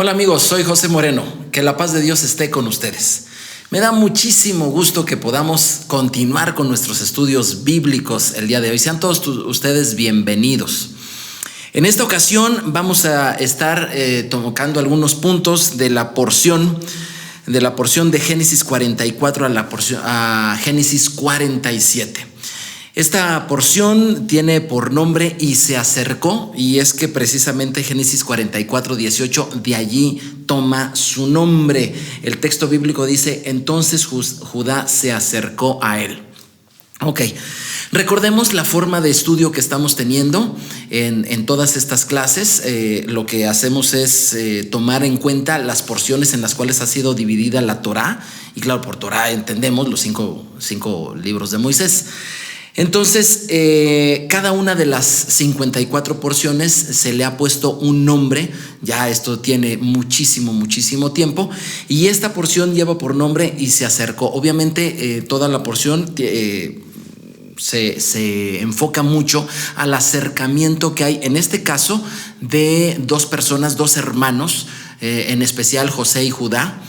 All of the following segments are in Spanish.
Hola amigos, soy José Moreno. Que la paz de Dios esté con ustedes. Me da muchísimo gusto que podamos continuar con nuestros estudios bíblicos el día de hoy. Sean todos ustedes bienvenidos. En esta ocasión vamos a estar tocando algunos puntos de la porción de Génesis 44 a Génesis 47. Esta porción tiene por nombre "y se acercó", y es que precisamente Génesis 44, 18 de allí toma su nombre. El texto bíblico dice: entonces Judá se acercó a él. Ok, recordemos la forma de estudio que estamos teniendo en todas estas clases. Lo que hacemos es tomar en cuenta las porciones en las cuales ha sido dividida la Torá, y claro, por Torá entendemos los cinco libros de Moisés. Entonces, cada una de las 54 porciones se le ha puesto un nombre. Ya esto tiene muchísimo tiempo, y esta porción lleva por nombre "y se acercó". Obviamente, toda la porción se enfoca mucho al acercamiento que hay, en este caso, de dos personas, dos hermanos, en especial José y Judá.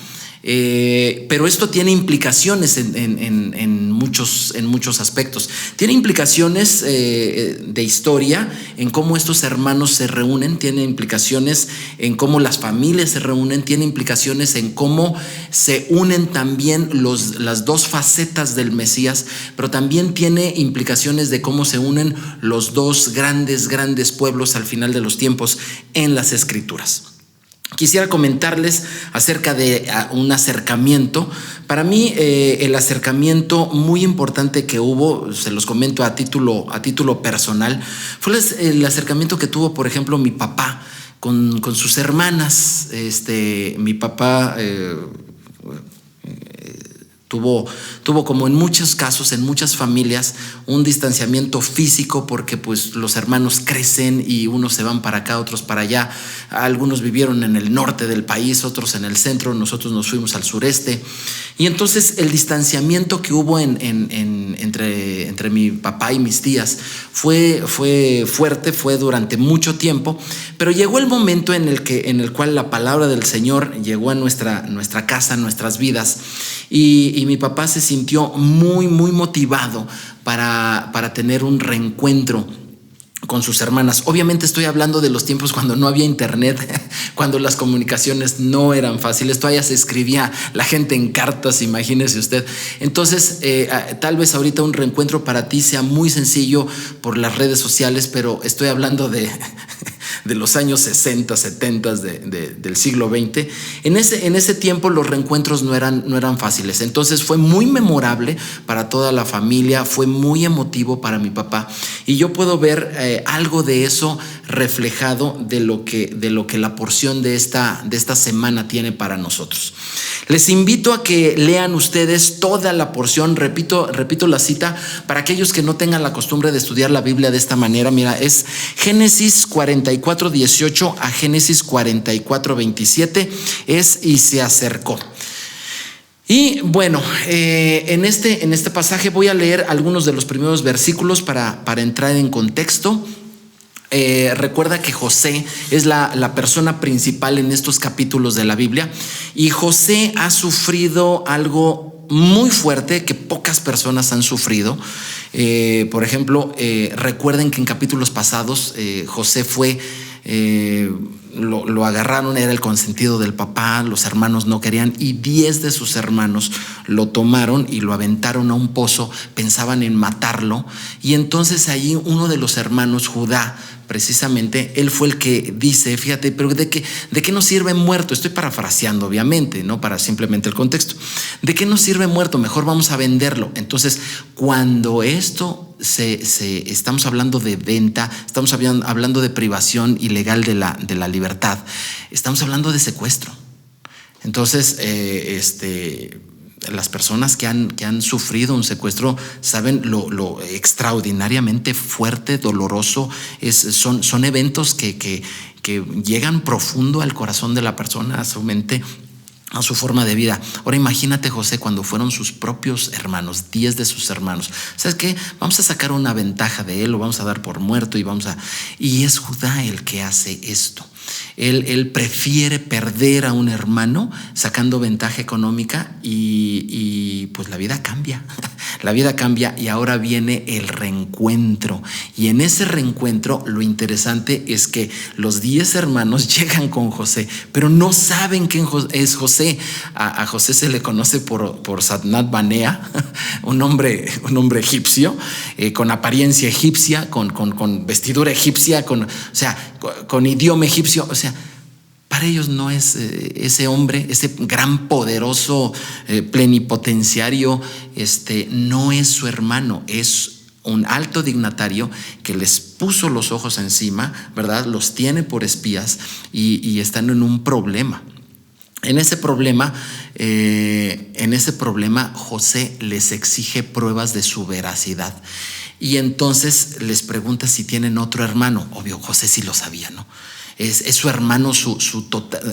Pero esto tiene implicaciones en muchos aspectos. Tiene implicaciones de historia, en cómo estos hermanos se reúnen, tiene implicaciones en cómo las familias se reúnen, tiene implicaciones en cómo se unen también las dos facetas del Mesías, pero también tiene implicaciones de cómo se unen los dos grandes pueblos al final de los tiempos en las Escrituras. Quisiera comentarles acerca de un acercamiento. Para mí, el acercamiento muy importante que hubo, se los comento a título personal, fue el acercamiento que tuvo, por ejemplo, mi papá con sus hermanas. Mi papá tuvo, como en muchos casos, en muchas familias, un distanciamiento físico, porque pues los hermanos crecen y unos se van para acá, otros para allá. Algunos vivieron en el norte del país, otros en el centro, nosotros nos fuimos al sureste. Y entonces el distanciamiento que hubo entre mi papá y mis tías fue fuerte, fue durante mucho tiempo, pero llegó el momento en el cual la palabra del Señor llegó a nuestra casa, a nuestras vidas, y mi papá se sintió muy motivado para tener un reencuentro con sus hermanas. Obviamente estoy hablando de los tiempos cuando no había internet, cuando las comunicaciones no eran fáciles. Todavía se escribía la gente en cartas, imagínese usted. Entonces, tal vez ahorita un reencuentro para ti sea muy sencillo por las redes sociales, pero estoy hablando de los años 60, 70 del siglo XX. En ese tiempo los reencuentros no eran fáciles. Entonces fue muy memorable para toda la familia, fue muy emotivo para mi papá, y yo puedo ver algo de eso reflejado de lo que la porción de esta semana tiene para nosotros. Les invito a que lean ustedes toda la porción. Repito la cita para aquellos que no tengan la costumbre de estudiar la Biblia de esta manera. Mira, es Génesis 44, 18 a Génesis 44, 27. Es "y se acercó". Y bueno, en este pasaje voy a leer algunos de los primeros versículos para entrar en contexto. Recuerda que José es la persona principal en estos capítulos de la Biblia, y José ha sufrido algo muy fuerte que pocas personas han sufrido. Por ejemplo, recuerden que en capítulos pasados José fue... Lo agarraron, era el consentido del papá, los hermanos no querían, y 10 de sus hermanos lo tomaron y lo aventaron a un pozo. Pensaban en matarlo, y entonces allí uno de los hermanos, Judá, precisamente, él fue el que dice: fíjate, pero ¿de qué nos sirve muerto? Estoy parafraseando, obviamente, no para simplemente el contexto. ¿De qué nos sirve muerto? Mejor vamos a venderlo. Entonces, cuando esto estamos hablando de venta, estamos hablando de privación ilegal de la libertad, estamos hablando de secuestro. Entonces, las personas que han sufrido un secuestro saben lo extraordinariamente fuerte, doloroso son eventos que llegan profundo al corazón de la persona, a su mente. a su forma de vida. Ahora imagínate José cuando fueron sus propios hermanos, 10 de sus hermanos. ¿Sabes qué? Vamos a sacar una ventaja de él, lo vamos a dar por muerto y es Judá el que hace esto. Él prefiere perder a un hermano sacando ventaja económica y pues la vida cambia. La vida cambia y ahora viene el reencuentro. Y en ese reencuentro lo interesante es que los 10 hermanos llegan con José, pero no saben quién es José. A José se le conoce por Satnat Banea, un hombre egipcio, con apariencia egipcia, con vestidura egipcia, con idioma egipcio. O sea, para ellos no es ese hombre, ese gran poderoso plenipotenciario, no es su hermano, es un alto dignatario que les puso los ojos encima, ¿verdad? Los tiene por espías y están en un problema. En ese problema José les exige pruebas de su veracidad. Y entonces les pregunta si tienen otro hermano. Obvio, José sí lo sabía, ¿no? Es su hermano, su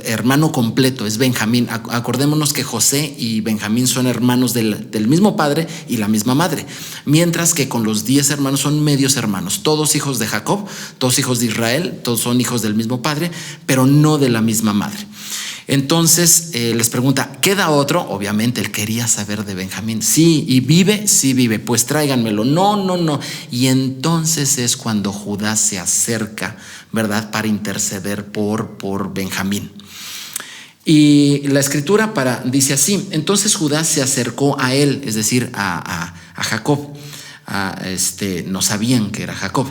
hermano completo, es Benjamín. Acordémonos que José y Benjamín son hermanos del mismo padre y la misma madre. Mientras que con los 10 hermanos son medios hermanos, todos hijos de Jacob, todos hijos de Israel, todos son hijos del mismo padre, pero no de la misma madre. Entonces les pregunta, ¿queda otro? Obviamente él quería saber de Benjamín. Sí, ¿y vive? Sí vive, pues tráiganmelo. No. Y entonces es cuando Judá se acerca, ¿verdad? Para interceder por Benjamín. Y la escritura dice así: entonces Judá se acercó a él, es decir, a Jacob. No sabían que era Jacob.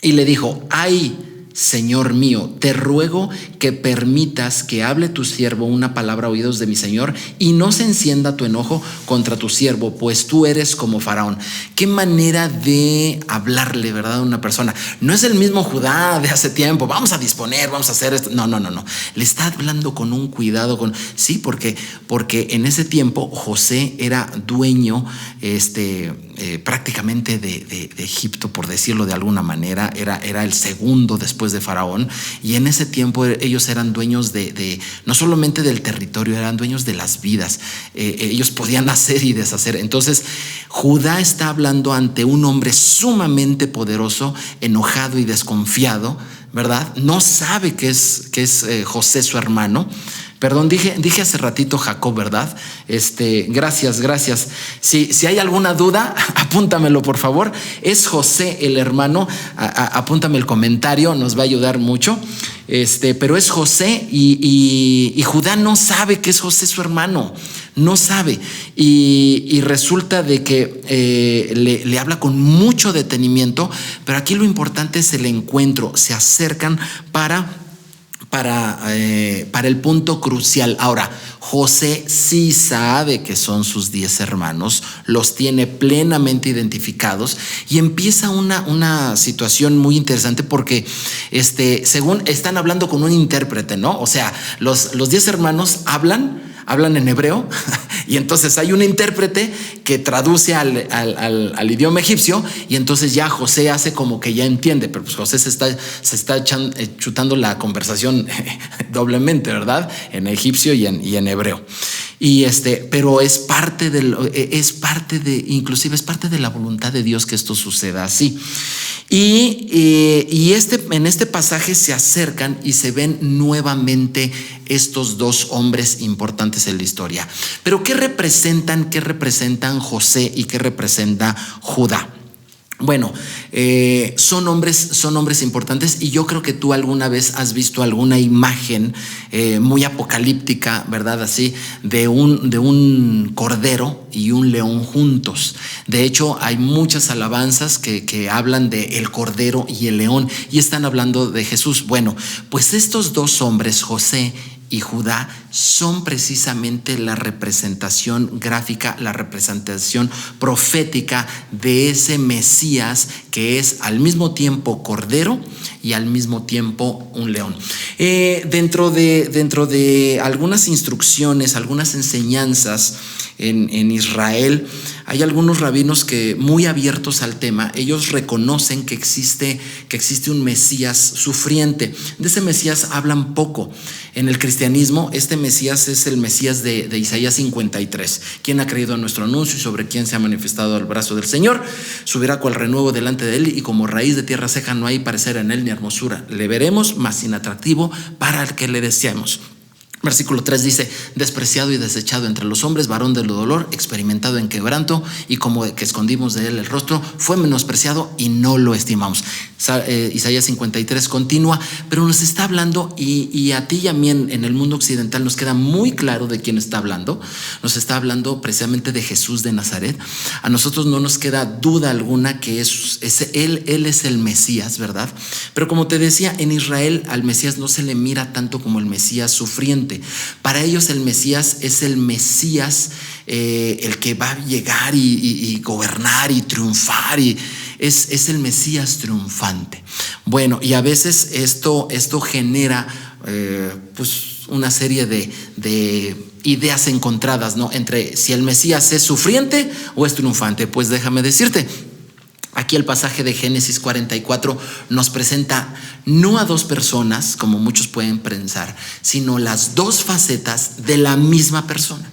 Y le dijo, ¡ay, Señor mío, te ruego que permitas que hable tu siervo una palabra a oídos de mi señor y no se encienda tu enojo contra tu siervo, pues tú eres como Faraón? Qué manera de hablarle, ¿verdad?, a una persona. No es el mismo Judá de hace tiempo, vamos a disponer, vamos a hacer esto. No. Le está hablando con un cuidado, porque en ese tiempo José era dueño prácticamente de Egipto, por decirlo de alguna manera. Era el segundo después de Faraón, y en ese tiempo ellos eran dueños de no solamente del territorio, eran dueños de las vidas. Ellos podían hacer y deshacer. Entonces Judá está hablando ante un hombre sumamente poderoso, enojado y desconfiado, ¿verdad? No sabe que es José su hermano. Perdón, dije hace ratito Jacob, ¿verdad? Gracias. Si hay alguna duda, apúntamelo, por favor. Es José el hermano. Apúntame el comentario, nos va a ayudar mucho. Pero es José y Judá no sabe que es José su hermano. No sabe. Y resulta de que le habla con mucho detenimiento, pero aquí lo importante es el encuentro. Se acercan para el punto crucial. Ahora, José sí sabe que son sus 10 hermanos, los tiene plenamente identificados, y empieza una situación muy interesante porque según están hablando con un intérprete, ¿no? O sea, los 10 hermanos hablan en hebreo, y entonces hay un intérprete que traduce al idioma egipcio, y entonces ya José hace como que ya entiende, pero pues José se está chutando la conversación doblemente, ¿verdad? En egipcio y en hebreo. Pero inclusive es parte de la voluntad de Dios que esto suceda así. En este pasaje se acercan y se ven nuevamente estos dos hombres importantes en la historia. Pero ¿qué representan José y qué representa Judá? Bueno, son hombres importantes, y yo creo que tú alguna vez has visto alguna imagen muy apocalíptica, ¿verdad? Así, de un cordero y un león juntos. De hecho, hay muchas alabanzas que hablan de el cordero y el león, y están hablando de Jesús. Bueno, pues estos dos hombres, José y Judá, son precisamente la representación gráfica, la representación profética de ese Mesías que es al mismo tiempo cordero y al mismo tiempo un león. Dentro de algunas instrucciones, algunas enseñanzas en Israel, hay algunos rabinos que, muy abiertos al tema, ellos reconocen que existe un Mesías sufriente. De ese Mesías hablan poco. En el cristianismo, este Mesías es el Mesías de Isaías 53. ¿Quién ha creído en nuestro anuncio y sobre quién se ha manifestado el brazo del Señor? Subirá cual renuevo delante de él, y como raíz de tierra seca no hay parecer en él ni hermosura. Le veremos, mas sin atractivo para el que le deseamos. Versículo 3 dice: despreciado y desechado entre los hombres, varón del dolor, experimentado en quebranto, y como que escondimos de él el rostro, fue menospreciado y no lo estimamos. Isaías 53 continúa, pero nos está hablando, y a ti y a mí en el mundo occidental nos queda muy claro de quién está hablando. Nos está hablando precisamente de Jesús de Nazaret. A nosotros no nos queda duda alguna que él es el Mesías, ¿verdad? Pero como te decía, en Israel al Mesías no se le mira tanto como el Mesías sufriente. Para ellos el Mesías es el Mesías, el que va a llegar y gobernar y triunfar, y es el Mesías triunfante. Bueno, y a veces esto genera pues una serie de ideas encontradas, ¿no? Entre si el Mesías es sufriente o es triunfante. Pues déjame decirte, aquí el pasaje de Génesis 44 nos presenta no a dos personas, como muchos pueden pensar, sino las dos facetas de la misma persona.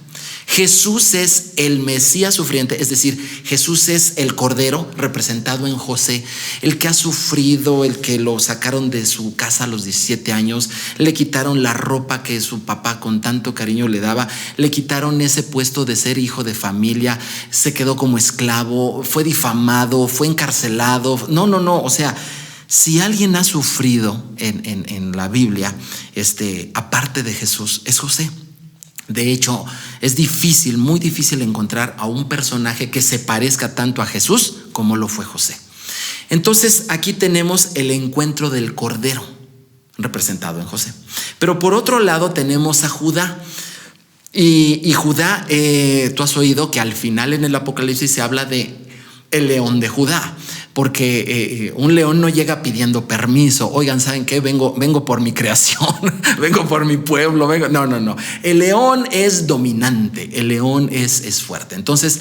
Jesús es el Mesías sufriente, es decir, Jesús es el Cordero representado en José, el que ha sufrido, el que lo sacaron de su casa a los 17 años, le quitaron la ropa que su papá con tanto cariño le daba, le quitaron ese puesto de ser hijo de familia, se quedó como esclavo, fue difamado, fue encarcelado. No, o sea, si alguien ha sufrido en la Biblia, aparte de Jesús, es José. De hecho, es difícil, muy difícil encontrar a un personaje que se parezca tanto a Jesús como lo fue José. Entonces, aquí tenemos el encuentro del Cordero representado en José. Pero por otro lado tenemos a Judá. Y Judá, tú has oído que al final en el Apocalipsis se habla de el león de Judá, porque un león no llega pidiendo permiso. Oigan, ¿saben qué? Vengo por mi creación, vengo por mi pueblo, No. El león es dominante, el león es fuerte. Entonces,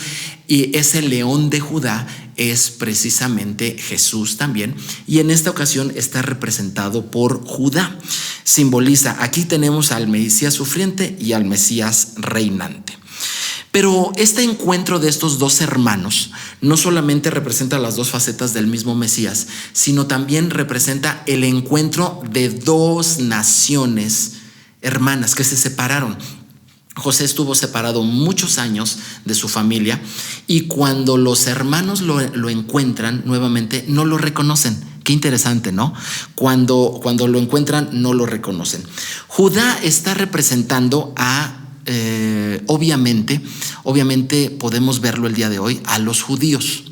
y ese león de Judá es precisamente Jesús también, y en esta ocasión está representado por Judá. Simboliza, aquí tenemos al Mesías sufriente y al Mesías reinante. Pero este encuentro de estos dos hermanos no solamente representa las dos facetas del mismo Mesías, sino también representa el encuentro de dos naciones hermanas que se separaron. José estuvo separado muchos años de su familia, y cuando los hermanos lo encuentran nuevamente, no lo reconocen. Qué interesante, ¿no? Cuando lo encuentran, no lo reconocen. Judá está representando a obviamente podemos verlo el día de hoy, a los judíos.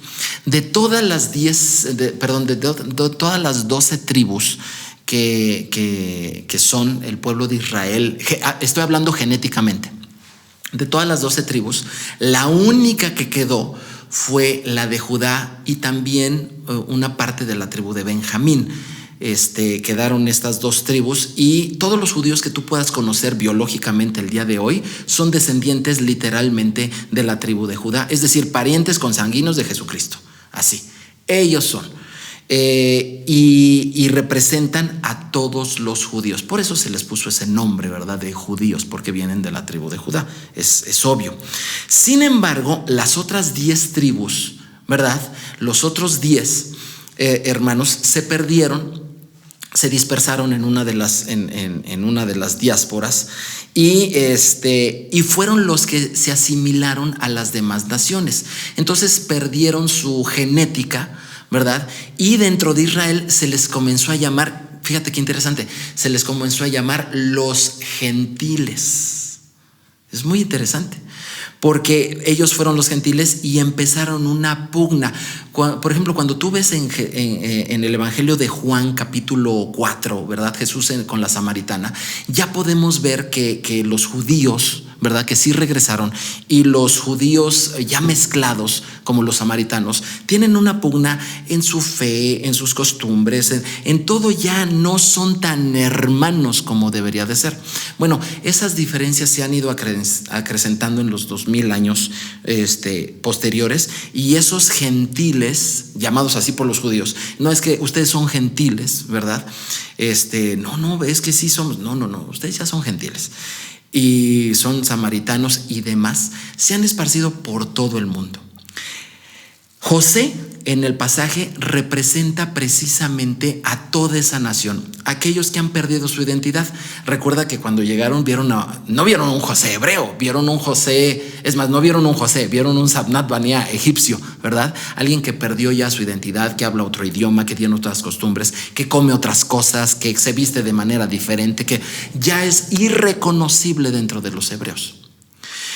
De todas las todas las 12 tribus que son el pueblo de Israel, estoy hablando genéticamente, de todas las 12 tribus, la única que quedó fue la de Judá, y también una parte de la tribu de Benjamín. Quedaron estas dos tribus, y todos los judíos que tú puedas conocer biológicamente el día de hoy son descendientes literalmente de la tribu de Judá, es decir, parientes consanguíneos de Jesucristo. Así, ellos son. Y representan a todos los judíos. Por eso se les puso ese nombre, ¿verdad?, de judíos, porque vienen de la tribu de Judá. Es obvio. Sin embargo, las otras 10 tribus, ¿verdad?, los otros 10 hermanos se perdieron, se dispersaron en una de las diásporas, y fueron los que se asimilaron a las demás naciones. Entonces perdieron su genética, ¿verdad? Y dentro de Israel se les comenzó a llamar, fíjate qué interesante, se les comenzó a llamar los gentiles. Es muy interesante, porque ellos fueron los gentiles y empezaron una pugna. Por ejemplo, cuando tú ves en el Evangelio de Juan capítulo 4, ¿verdad?, Jesús con la samaritana, ya podemos ver que los judíos, ¿verdad? Que sí regresaron, y los judíos ya mezclados, como los samaritanos, tienen una pugna en su fe, en sus costumbres, en todo, ya no son tan hermanos como debería de ser. Bueno, esas diferencias se han ido acrecentando en los 2000 años posteriores, y esos gentiles, llamados así por los judíos, no es que ustedes son gentiles, ¿verdad? No, es que sí somos, no, ustedes ya son gentiles y son samaritanos y demás, se han esparcido por todo el mundo. José en el pasaje representa precisamente a toda esa nación, aquellos que han perdido su identidad. Recuerda que cuando llegaron no vieron un José hebreo, vieron un José, es más, no vieron un José, vieron un Sabnat Banea egipcio, ¿verdad? Alguien que perdió ya su identidad, que habla otro idioma, que tiene otras costumbres, que come otras cosas, que se viste de manera diferente, que ya es irreconocible dentro de los hebreos.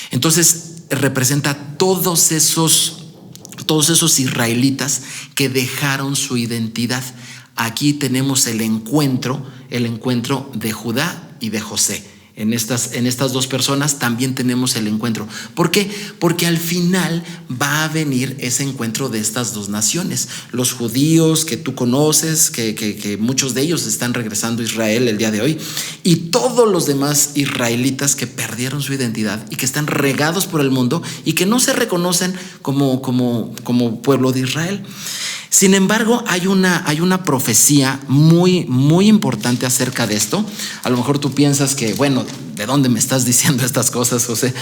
Entonces representa todos esos israelitas que dejaron su identidad. Aquí tenemos el encuentro de Judá y de José. En estas dos personas también tenemos el encuentro. ¿Por qué? Porque al final va a venir ese encuentro de estas dos naciones. Los judíos que tú conoces, que muchos de ellos están regresando a Israel el día de hoy, y todos los demás israelitas que perdieron su identidad y que están regados por el mundo y que no se reconocen como pueblo de Israel. Sin embargo, hay una profecía muy, muy importante acerca de esto. A lo mejor tú piensas que, bueno, ¿de dónde me estás diciendo estas cosas, José?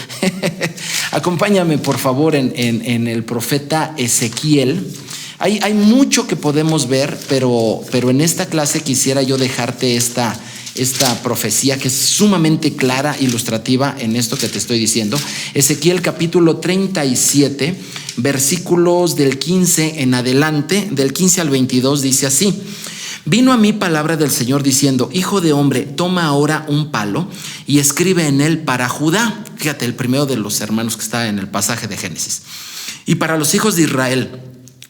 Acompáñame, por favor, en el profeta Ezequiel. Hay mucho que podemos ver, pero en esta clase quisiera yo dejarte esta profecía que es sumamente clara, ilustrativa en esto que te estoy diciendo. Ezequiel capítulo 37, versículos del 15 en adelante, del 15 al 22, dice así: Vino a mí palabra del Señor diciendo: Hijo de hombre, toma ahora un palo y escribe en él para Judá. Fíjate, el primero de los hermanos que está en el pasaje de Génesis. Y para los hijos de Israel,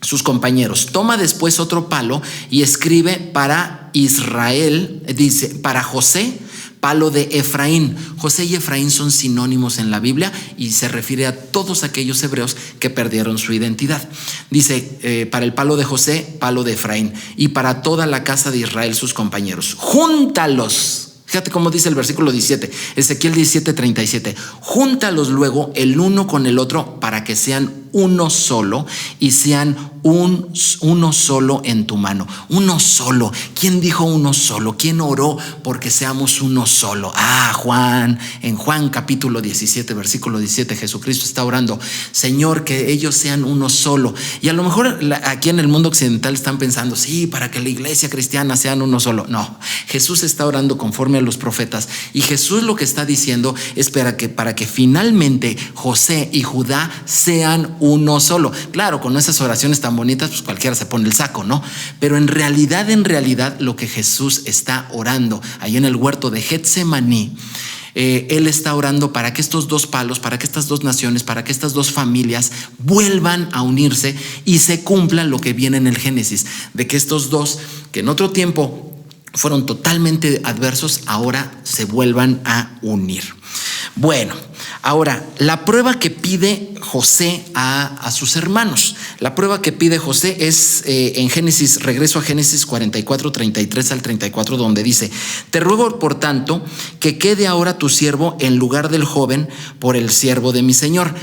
sus compañeros. Toma después otro palo y escribe para Israel, dice, para José, palo de Efraín. José y Efraín son sinónimos en la Biblia y se refiere a todos aquellos hebreos que perdieron su identidad. Dice, para el palo de José, palo de Efraín, y para toda la casa de Israel, sus compañeros. Júntalos. Fíjate cómo dice el versículo 17, Ezequiel 17:37. Júntalos luego el uno con el otro para que sean uno solo y sean uno solo en tu mano. Uno solo. ¿Quién dijo uno solo? ¿Quién oró porque seamos uno solo? En Juan capítulo 17, versículo 17, Jesucristo está orando: Señor, que ellos sean uno solo. Y a lo mejor aquí en el mundo occidental están pensando, sí, para que la iglesia cristiana sean uno solo. No, Jesús está orando conforme a los profetas, y Jesús lo que está diciendo es para que finalmente José y Judá sean uno solo. Claro, con esas oraciones tan bonitas, pues cualquiera se pone el saco, ¿no? Pero en realidad, lo que Jesús está orando ahí en el huerto de Getsemaní, Él está orando para que estos dos palos, para que estas dos naciones, para que estas dos familias vuelvan a unirse y se cumpla lo que viene en el Génesis, de que estos dos, que en otro tiempo fueron totalmente adversos, ahora se vuelvan a unir. Bueno, ahora la prueba que pide José a sus hermanos. La prueba que pide José es en Génesis, regreso a Génesis 44, 33 al 34, donde dice: Te ruego por tanto que quede ahora tu siervo en lugar del joven por el siervo de mi señor.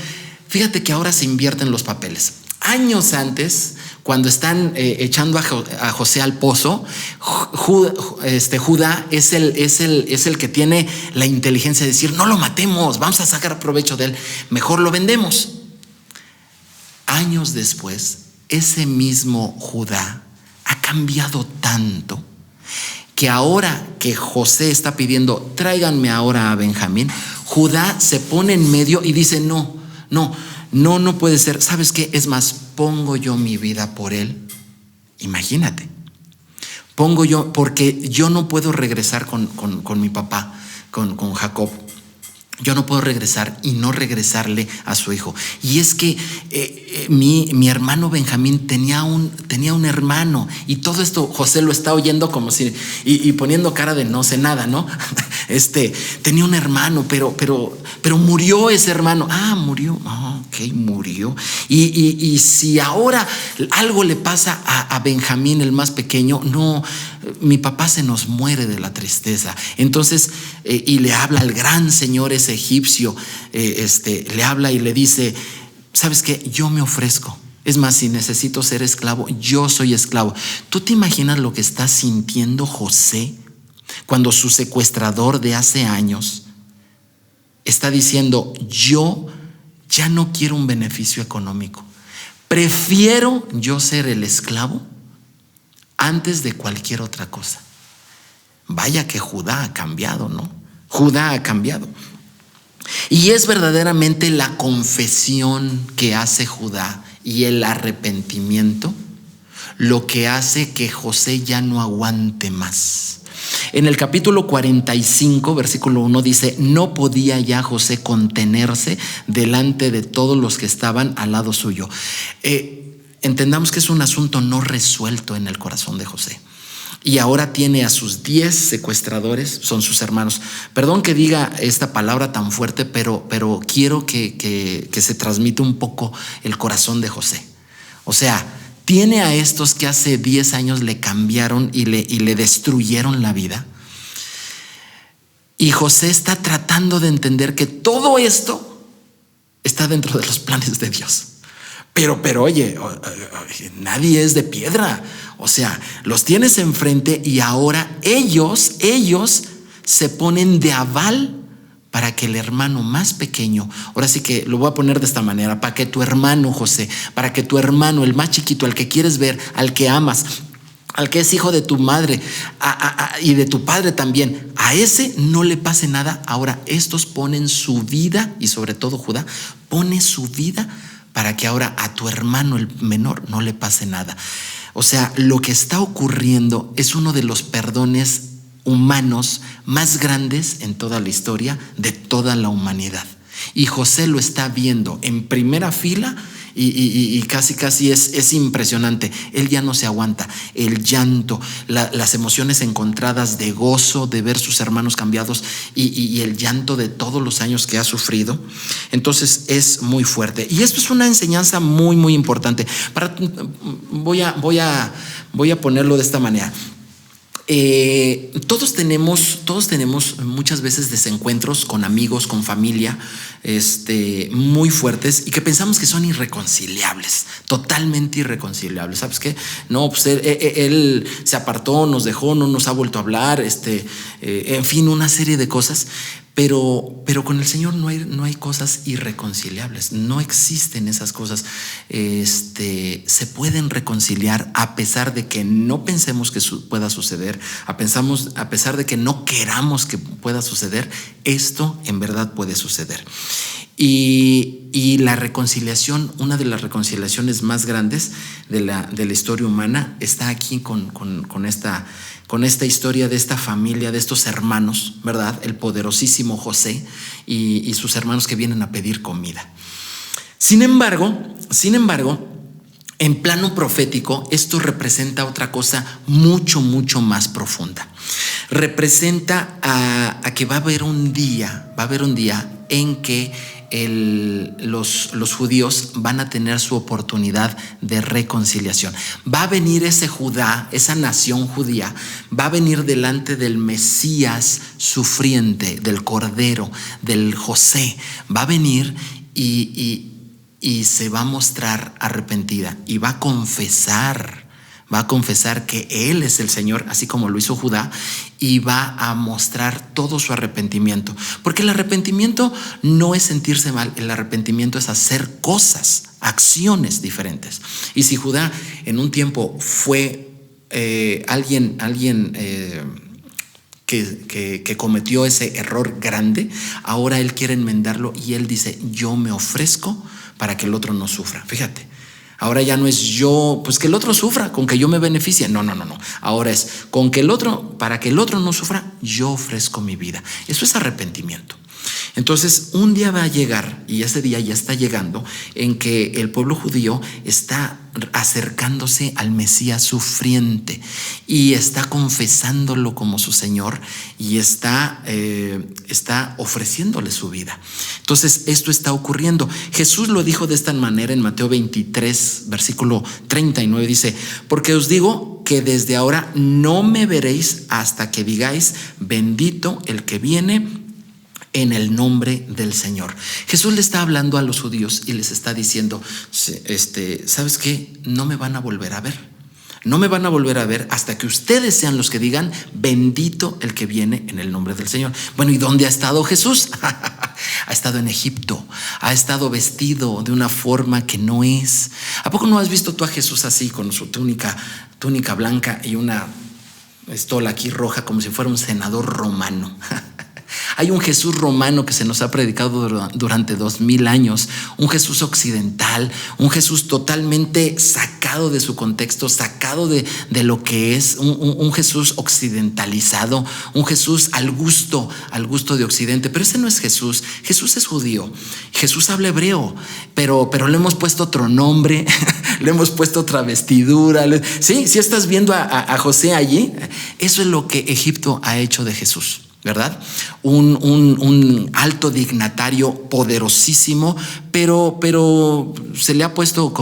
Fíjate que ahora se invierten los papeles. Años antes, cuando están echando a José al pozo, Judá es el que tiene la inteligencia de decir: no lo matemos, vamos a sacar provecho de él, mejor lo vendemos. Años después, ese mismo Judá ha cambiado tanto que ahora que José está pidiendo: tráiganme ahora a Benjamín, Judá se pone en medio y dice: no puede ser. ¿Sabes qué? Es más, pongo yo mi vida por él. Imagínate. Porque yo no puedo regresar con mi papá, con Jacob. Yo no puedo regresar y no regresarle a su hijo. Y es que mi hermano Benjamín tenía un hermano, y todo esto José lo está oyendo como si, y poniendo cara de no sé nada, ¿no? Tenía un hermano, pero murió ese hermano. Murió. Ok, murió. Y si ahora algo le pasa a Benjamín, el más pequeño, no, mi papá se nos muere de la tristeza. Entonces, y le habla al gran señor ese egipcio, le habla y le dice: ¿sabes qué? Yo me ofrezco. Es más, si necesito ser esclavo, yo soy esclavo. ¿Tú te imaginas lo que está sintiendo José cuando su secuestrador de hace años está diciendo: yo ya no quiero un beneficio económico, prefiero yo ser el esclavo antes de cualquier otra cosa? Vaya que Judá ha cambiado, ¿no? Judá ha cambiado. Y es verdaderamente la confesión que hace Judá y el arrepentimiento lo que hace que José ya no aguante más. En el capítulo 45, versículo 1 dice: no podía ya José contenerse delante de todos los que estaban al lado suyo. Entendamos que es un asunto no resuelto en el corazón de José. Y ahora tiene a sus 10 secuestradores, son sus hermanos. Perdón que diga esta palabra tan fuerte, pero quiero que se transmita un poco el corazón de José. O sea, tiene a estos que hace 10 años le cambiaron y le destruyeron la vida. Y José está tratando de entender que todo esto está dentro de los planes de Dios. Pero oye, nadie es de piedra. O sea, los tienes enfrente y ahora ellos se ponen de aval para que el hermano más pequeño, ahora sí que lo voy a poner de esta manera, para que tu hermano José, para que tu hermano, el más chiquito, al que quieres ver, al que amas, al que es hijo de tu madre y de tu padre también, a ese no le pase nada. Ahora estos ponen su vida, y sobre todo Judá pone su vida para que ahora a tu hermano el menor no le pase nada. O sea, lo que está ocurriendo es uno de los perdones humanos más grandes en toda la historia de toda la humanidad. Y José lo está viendo en primera fila y casi es impresionante. Él ya no se aguanta. El llanto, las emociones encontradas de gozo de ver sus hermanos cambiados y el llanto de todos los años que ha sufrido. Entonces es muy fuerte. Y esto es una enseñanza muy, muy importante. Voy a ponerlo de esta manera. Todos tenemos muchas veces desencuentros con amigos, con familia, muy fuertes y que pensamos que son irreconciliables, totalmente irreconciliables. ¿Sabes qué? No, pues él se apartó, nos dejó, no nos ha vuelto a hablar, en fin, una serie de cosas. Pero con el Señor no hay cosas irreconciliables, no existen esas cosas. Se pueden reconciliar a pesar de que no pensemos que pueda suceder, a pesar de que no queramos que pueda suceder. Esto en verdad puede suceder. Y la reconciliación, una de las reconciliaciones más grandes de la historia humana, está aquí con esta historia de esta familia, de estos hermanos, ¿verdad? El poderosísimo José y sus hermanos que vienen a pedir comida. Sin embargo, en plano profético, esto representa otra cosa mucho, mucho más profunda. Representa a que va a haber un día en que los judíos van a tener su oportunidad de reconciliación. Va a venir ese Judá, esa nación judía, va a venir delante del Mesías sufriente, del Cordero, del José. Va a venir y se va a mostrar arrepentida y va a confesar que Él es el Señor, así como lo hizo Judá, y va a mostrar todo su arrepentimiento. Porque el arrepentimiento no es sentirse mal, el arrepentimiento es hacer cosas, acciones diferentes. Y si Judá en un tiempo fue alguien que cometió ese error grande, ahora él quiere enmendarlo y él dice: yo me ofrezco para que el otro no sufra. Fíjate. Ahora ya no es yo, pues que el otro sufra, con que yo me beneficie. No. Ahora es para que el otro no sufra, yo ofrezco mi vida. Eso es arrepentimiento. Entonces, un día va a llegar, y ese día ya está llegando, en que el pueblo judío está acercándose al Mesías sufriente y está confesándolo como su Señor y está ofreciéndole su vida. Entonces, esto está ocurriendo. Jesús lo dijo de esta manera en Mateo 23, versículo 39, dice: porque os digo que desde ahora no me veréis hasta que digáis: bendito el que viene en el nombre del Señor. Jesús le está hablando a los judíos y les está diciendo: ¿sabes qué? No me van a volver a ver. No me van a volver a ver hasta que ustedes sean los que digan: bendito el que viene en el nombre del Señor. Bueno, ¿y dónde ha estado Jesús? Ha estado en Egipto, ha estado vestido de una forma que no es. ¿A poco no has visto tú a Jesús así, con su túnica blanca y una estola aquí roja, como si fuera un senador romano? Hay un Jesús romano que se nos ha predicado durante 2000 años, un Jesús occidental, un Jesús totalmente sacado de su contexto, sacado de lo que es, un Jesús occidentalizado, un Jesús al gusto de Occidente. Pero ese no es Jesús. Jesús es judío, Jesús habla hebreo, pero le hemos puesto otro nombre, le hemos puesto otra vestidura. Sí, estás viendo a José allí, eso es lo que Egipto ha hecho de Jesús, ¿verdad? Un alto dignatario poderosísimo, pero se le ha puesto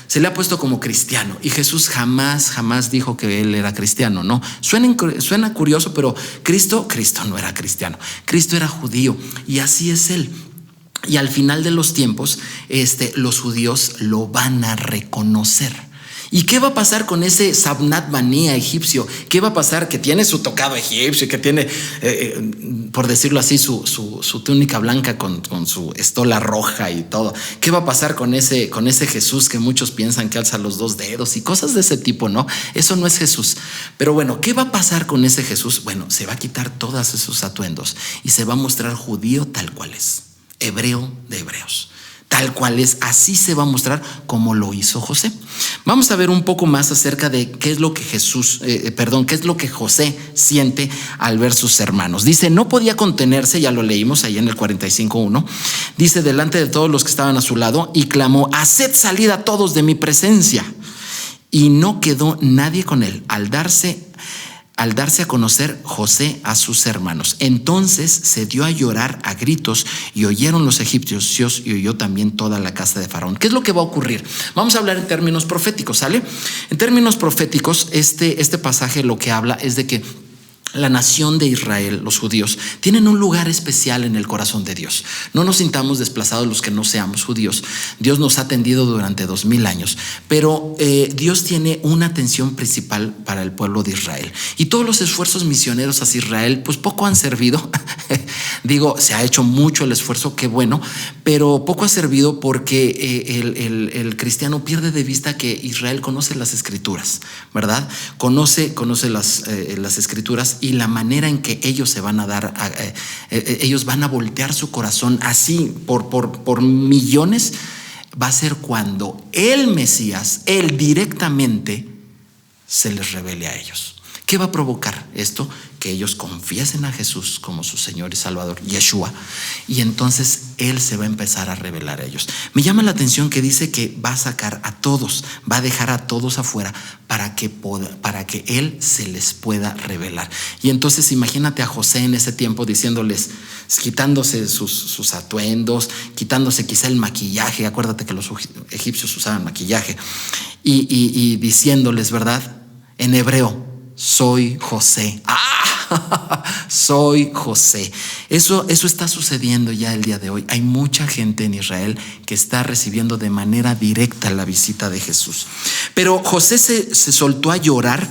se le ha puesto como cristiano. Y Jesús jamás dijo que él era cristiano, ¿no? Suena curioso, pero Cristo no era cristiano. Cristo era judío y así es él. Y al final de los tiempos, los judíos lo van a reconocer. ¿Y qué va a pasar con ese Sabnat Banea egipcio? ¿Qué va a pasar? Que tiene su tocado egipcio, que tiene, por decirlo así, su túnica blanca con su estola roja y todo. ¿Qué va a pasar con ese Jesús que muchos piensan que alza los 2 dedos y cosas de ese tipo? No, eso no es Jesús. Pero bueno, ¿qué va a pasar con ese Jesús? Bueno, se va a quitar todos esos atuendos y se va a mostrar judío tal cual es, hebreo de hebreos. Tal cual es, así se va a mostrar como lo hizo José. Vamos a ver un poco más acerca de qué es lo que qué es lo que José siente al ver sus hermanos. Dice: no podía contenerse, ya lo leímos ahí en el 45:1. Dice: delante de todos los que estaban a su lado, y clamó: haced salida todos de mi presencia. Y no quedó nadie con él al darse a conocer José a sus hermanos. Entonces se dio a llorar a gritos, y oyeron los egipcios y oyó también toda la casa de Faraón. ¿Qué es lo que va a ocurrir? Vamos a hablar en términos proféticos, ¿sale? En términos proféticos, este pasaje lo que habla es de que la nación de Israel, los judíos, tienen un lugar especial en el corazón de Dios. No nos sintamos desplazados los que no seamos judíos. Dios nos ha atendido durante 2000 años, pero Dios tiene una atención principal para el pueblo de Israel. Y todos los esfuerzos misioneros hacia Israel, pues poco han servido. Digo, se ha hecho mucho el esfuerzo, qué bueno, pero poco ha servido porque el cristiano pierde de vista que Israel conoce las escrituras, ¿verdad? Conoce las escrituras y la manera en que ellos se van a dar, ellos van a voltear su corazón así por millones, va a ser cuando el Mesías, él directamente se les revele a ellos. ¿Qué va a provocar esto? Que ellos confiesen a Jesús como su Señor y Salvador, Yeshua, y entonces Él se va a empezar a revelar a ellos. Me llama la atención que dice que va a sacar a todos, va a dejar a todos afuera para que Él se les pueda revelar. Y entonces imagínate a José en ese tiempo diciéndoles, quitándose sus atuendos, quitándose quizá el maquillaje. Acuérdate que los egipcios usaban maquillaje, y diciéndoles, ¿verdad? En hebreo: soy José. Soy José. Eso está sucediendo ya el día de hoy. Hay mucha gente en Israel que está recibiendo de manera directa la visita de Jesús. Pero José se soltó a llorar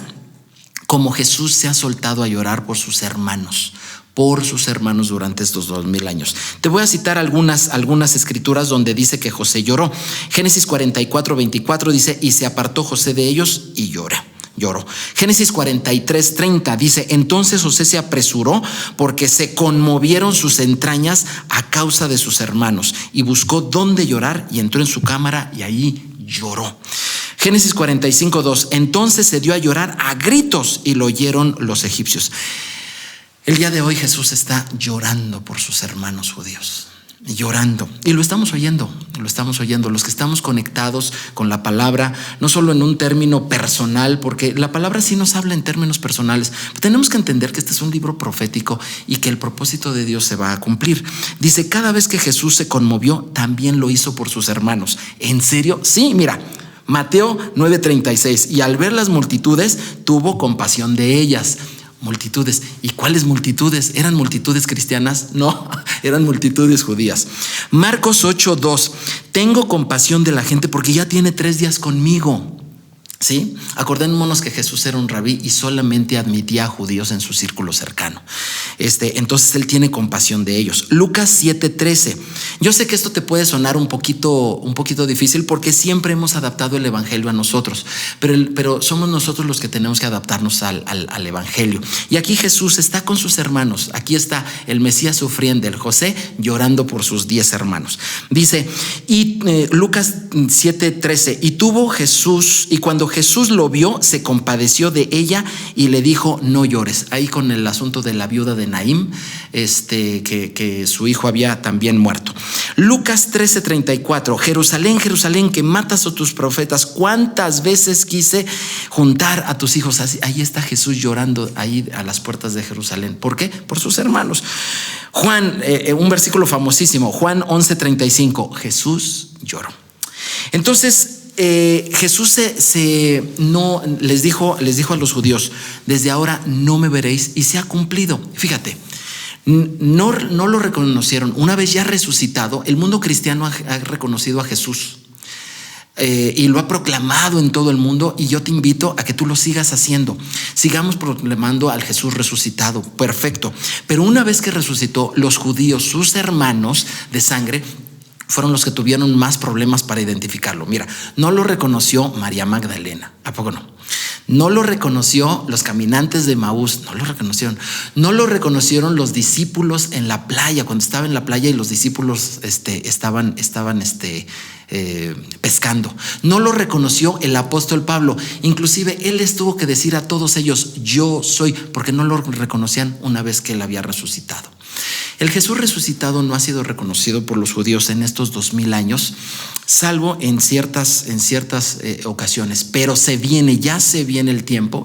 como Jesús se ha soltado a llorar por sus hermanos durante estos 2000 años. Te voy a citar algunas escrituras donde dice que José lloró. Génesis 44:24 dice: y se apartó José de ellos y lloró. Génesis 43:30 dice: entonces José se apresuró porque se conmovieron sus entrañas a causa de sus hermanos, y buscó dónde llorar y entró en su cámara y ahí lloró. Génesis 45:2: entonces se dio a llorar a gritos y lo oyeron los egipcios. El día de hoy Jesús está llorando por sus hermanos judíos, llorando, y lo estamos oyendo. Los que estamos conectados con la palabra, no solo en un término personal, porque la palabra sí nos habla en términos personales, pero tenemos que entender que este es un libro profético y que el propósito de Dios se va a cumplir. Dice, cada vez que Jesús se conmovió, también lo hizo por sus hermanos. ¿En serio? Sí, mira, Mateo 9:36, y al ver las multitudes, tuvo compasión de ellas. Multitudes. ¿Y cuáles multitudes? ¿Eran multitudes cristianas? No, eran multitudes judías. Marcos 8:2, tengo compasión de la gente porque ya tiene 3 días conmigo. ¿Sí? Acordémonos que Jesús era un rabí y solamente admitía a judíos en su círculo cercano. Entonces él tiene compasión de ellos. Lucas 7:13. Yo sé que esto te puede sonar un poquito difícil porque siempre hemos adaptado el evangelio a nosotros, pero somos nosotros los que tenemos que adaptarnos al evangelio. Y aquí Jesús está con sus hermanos. Aquí está el Mesías sufriendo, el José llorando por sus 10 hermanos. Dice, Lucas 7:13, y tuvo Jesús, y cuando Jesús lo vio, se compadeció de ella y le dijo, no llores. Ahí con el asunto de la viuda de Naín, que su hijo había también muerto. Lucas 13:34, Jerusalén, Jerusalén, que matas a tus profetas, ¿cuántas veces quise juntar a tus hijos? Ahí está Jesús llorando ahí a las puertas de Jerusalén. ¿Por qué? Por sus hermanos. Juan, un versículo famosísimo, Juan 11:35, Jesús lloró. Entonces, Jesús no les dijo a los judíos, desde ahora no me veréis, y se ha cumplido. Fíjate, no lo reconocieron. Una vez ya resucitado, el mundo cristiano ha reconocido a Jesús y lo ha proclamado en todo el mundo, y yo te invito a que tú lo sigas haciendo. Sigamos proclamando al Jesús resucitado, perfecto. Pero una vez que resucitó, los judíos, sus hermanos de sangre, fueron los que tuvieron más problemas para identificarlo. Mira, no lo reconoció María Magdalena, ¿a poco no? No lo reconoció los caminantes de Maús, no lo reconocieron. No lo reconocieron los discípulos en la playa, cuando estaba en la playa y los discípulos estaban pescando. No lo reconoció el apóstol Pablo. Inclusive él les tuvo que decir a todos ellos, yo soy, porque no lo reconocían una vez que él había resucitado. El Jesús resucitado no ha sido reconocido por los judíos en estos 2000 años, salvo en ciertas ocasiones, pero ya se viene el tiempo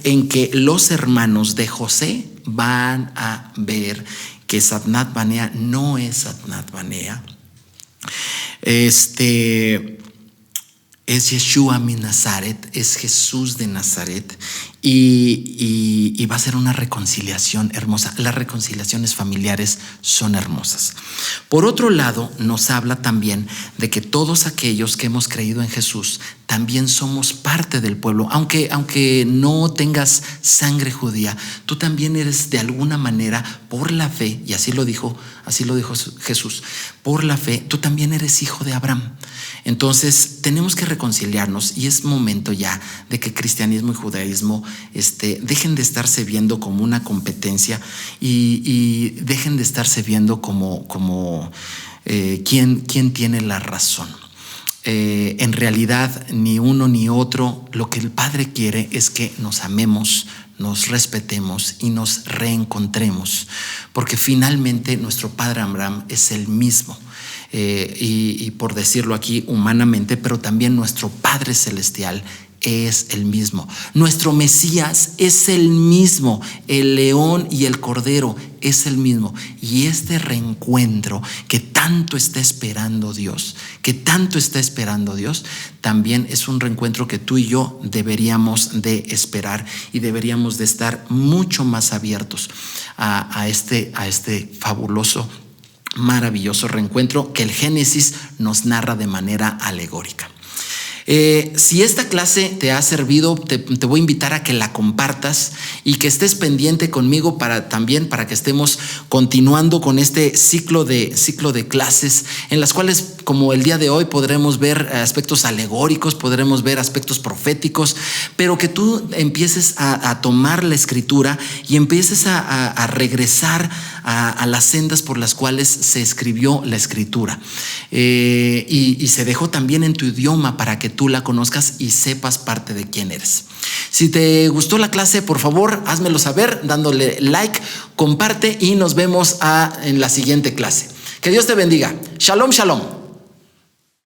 en que los hermanos de José van a ver que Satnat Banea no es Satnat Banea, es Yeshua mi Nazaret, es Jesús de Nazaret, y va a ser una reconciliación hermosa. Las reconciliaciones familiares son hermosas. Por otro lado, nos habla también de que todos aquellos que hemos creído en Jesús también somos parte del pueblo. Aunque no tengas sangre judía, tú también eres de alguna manera, por la fe, y así lo dijo Jesús, por la fe, tú también eres hijo de Abraham. Entonces tenemos que reconciliarnos, y es momento ya de que cristianismo y judaísmo dejen de estarse viendo como una competencia, y dejen de estarse viendo como quién tiene la razón. En realidad ni uno ni otro. Lo que el Padre quiere es que nos amemos, nos respetemos y nos reencontremos, porque finalmente nuestro Padre Abraham es el mismo. Y por decirlo aquí humanamente, pero también nuestro Padre Celestial es el mismo. Nuestro Mesías es el mismo. El león y el cordero es el mismo. Y este reencuentro que tanto está esperando Dios, también es un reencuentro que tú y yo deberíamos de esperar, y deberíamos de estar mucho más abiertos a este fabuloso, maravilloso reencuentro que el Génesis nos narra de manera alegórica. Si esta clase te ha servido, te voy a invitar a que la compartas y que estés pendiente conmigo para que estemos continuando con este ciclo de clases, en las cuales, como el día de hoy, podremos ver aspectos alegóricos, podremos ver aspectos proféticos, pero que tú empieces a tomar la escritura y empieces a regresar a las sendas por las cuales se escribió la escritura. Y se dejó también en tu idioma para que tú la conozcas y sepas parte de quién eres. Si te gustó la clase, por favor, házmelo saber dándole like, comparte y nos vemos en la siguiente clase. Que Dios te bendiga. Shalom, shalom.